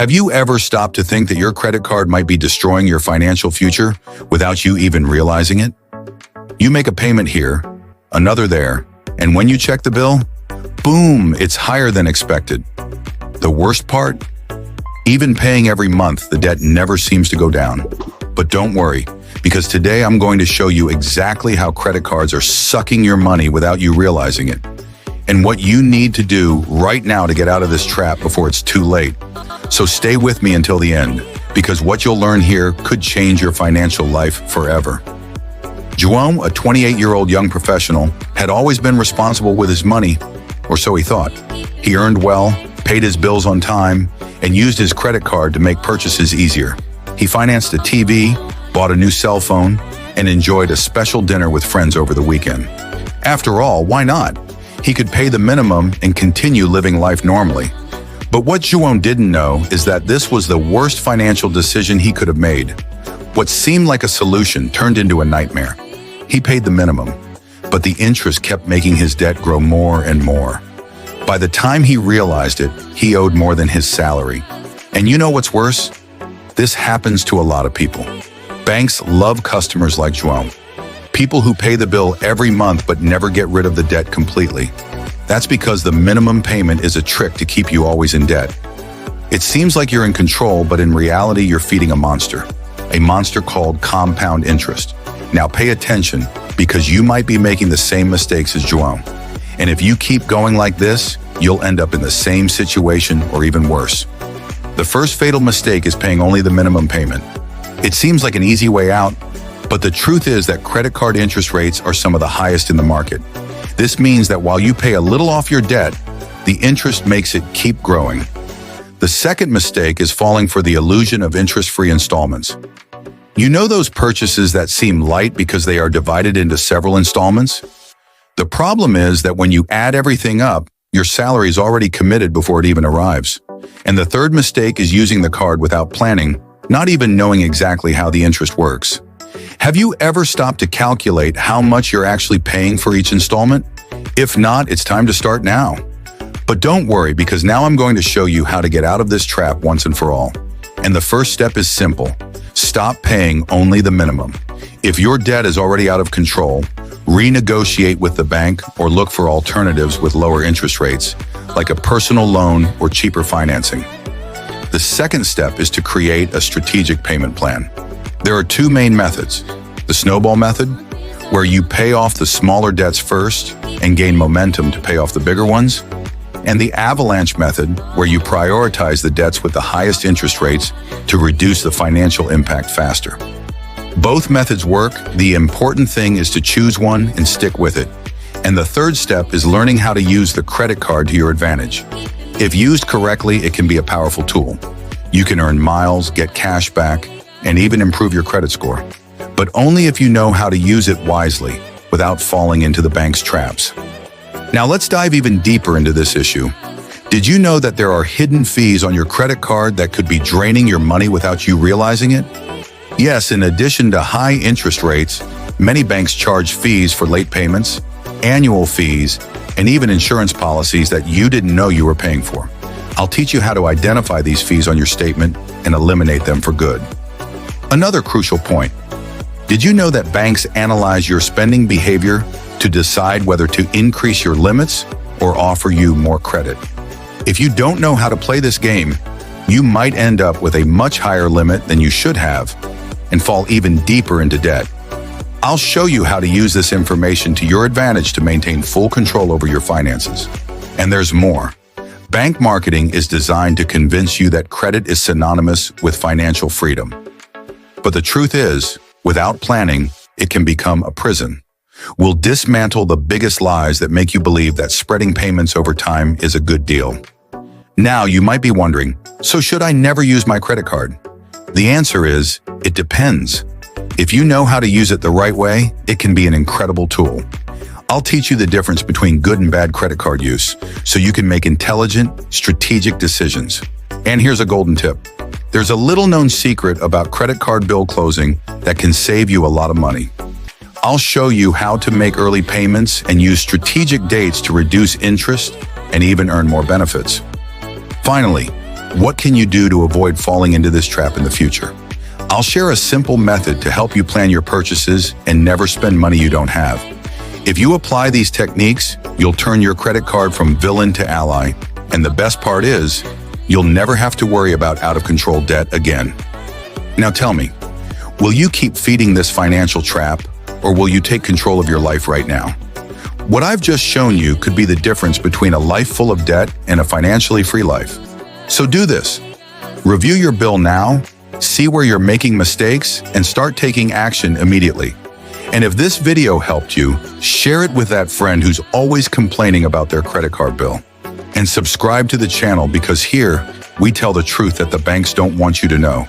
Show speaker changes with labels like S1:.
S1: Have you ever stopped to think that your credit card might be destroying your financial future without you even realizing it? You make a payment here, another there, and when you check the bill, boom, it's higher than expected. The worst part? Even paying every month, the debt never seems to go down. But don't worry, because today I'm going to show you exactly how credit cards are sucking your money without you realizing it, and what you need to do right now to get out of this trap before it's too late. So stay with me until the end, because what you'll learn here could change your financial life forever. João, a 28-year-old young professional, had always been responsible with his money, or so he thought. He earned well, paid his bills on time, and used his credit card to make purchases easier. He financed a TV, bought a new cell phone, and enjoyed a special dinner with friends over the weekend. After all, why not? He could pay the minimum and continue living life normally. But what João didn't know is that this was the worst financial decision he could have made. What seemed like a solution turned into a nightmare. He paid the minimum, but the interest kept making his debt grow more and more. By the time he realized it, he owed more than his salary. And you know what's worse? This happens to a lot of people. Banks love customers like João. People who pay the bill every month but never get rid of the debt completely. That's because the minimum payment is a trick to keep you always in debt. It seems like you're in control, but in reality, you're feeding a monster called compound interest. Now pay attention, because you might be making the same mistakes as João. And if you keep going like this, you'll end up in the same situation or even worse. The first fatal mistake is paying only the minimum payment. It seems like an easy way out, but the truth is that credit card interest rates are some of the highest in the market. This means that while you pay a little off your debt, the interest makes it keep growing. The second mistake is falling for the illusion of interest-free installments. You know those purchases that seem light because they are divided into several installments? The problem is that when you add everything up, your salary is already committed before it even arrives. And the third mistake is using the card without planning, not even knowing exactly how the interest works. Have you ever stopped to calculate how much you're actually paying for each installment? If not, it's time to start now. But don't worry, because now I'm going to show you how to get out of this trap once and for all. And the first step is simple. Stop paying only the minimum. If your debt is already out of control, renegotiate with the bank or look for alternatives with lower interest rates, like a personal loan or cheaper financing. The second step is to create a strategic payment plan. There are two main methods. The snowball method, where you pay off the smaller debts first and gain momentum to pay off the bigger ones, and the avalanche method, where you prioritize the debts with the highest interest rates to reduce the financial impact faster. Both methods work. The important thing is to choose one and stick with it. And the third step is learning how to use the credit card to your advantage. If used correctly, it can be a powerful tool. You can earn miles, get cash back, and even improve your credit score. But only if you know how to use it wisely, without falling into the bank's traps. Now let's dive even deeper into this issue. Did you know that there are hidden fees on your credit card that could be draining your money without you realizing it? Yes, in addition to high interest rates, many banks charge fees for late payments, annual fees, and even insurance policies that you didn't know you were paying for. I'll teach you how to identify these fees on your statement and eliminate them for good. Another crucial point. Did you know that banks analyze your spending behavior to decide whether to increase your limits or offer you more credit? If you don't know how to play this game, you might end up with a much higher limit than you should have and fall even deeper into debt. I'll show you how to use this information to your advantage to maintain full control over your finances. And there's more. Bank marketing is designed to convince you that credit is synonymous with financial freedom. But the truth is, without planning, it can become a prison. We'll dismantle the biggest lies that make you believe that spreading payments over time is a good deal. Now, you might be wondering, so should I never use my credit card? The answer is, it depends. If you know how to use it the right way, it can be an incredible tool. I'll teach you the difference between good and bad credit card use, so you can make intelligent, strategic decisions. And here's a golden tip. There's a little-known secret about credit card bill closing that can save you a lot of money. I'll show you how to make early payments and use strategic dates to reduce interest and even earn more benefits. Finally, What can you do to avoid falling into this trap in the future? I'll share a simple method to help you plan your purchases and never spend money you don't have. If you apply these techniques, you'll turn your credit card from villain to ally. And the best part is, you'll never have to worry about out-of-control debt again. Now tell me, will you keep feeding this financial trap, or will you take control of your life right now? What I've just shown you could be the difference between a life full of debt and a financially free life. So do this. Review your bill now, see where you're making mistakes, and start taking action immediately. And if this video helped you, share it with that friend who's always complaining about their credit card bill. And subscribe to the channel because here, we tell the truth that the banks don't want you to know.